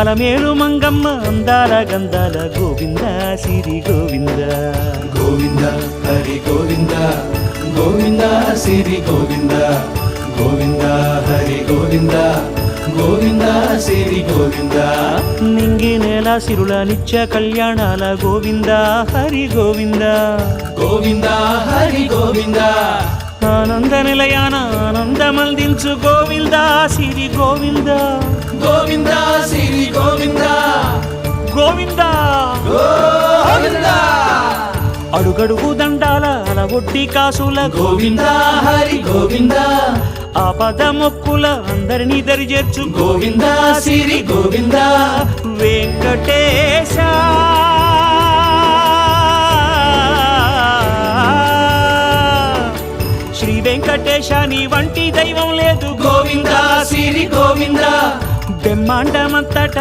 అలమేలు మంగమ్మ అందాల గంధాల గోవింద సిరి గోవింద గోవింద హరి గోవింద గోవింద సిరి గోవింద గోవింద హరి గోవింద గోవింద సిరి గోవింద నింగి నేల సిరుల నిత్య కళ్యాణాల గోవింద హరి గోవింద గోవింద హరి గోవింద ఆనంద నిలయాన ఆనందమందించు గోవింద సిరి గోవింద గోవింద సిరి గోవింద గోవింద గోవింద అడుగడుగు దండాల అలవొడ్డి కాసుల గోవింద హరి గోవింద ఆపద మొక్కుల అందరినీ దరిచేర్చు గోవింద సిరి గోవింద వెంకటేశ శ్రీ వెంకటేశ నీ వంటి దైవం లేదు గోవింద సిరి గోవింద బ్రహ్మాండమంతట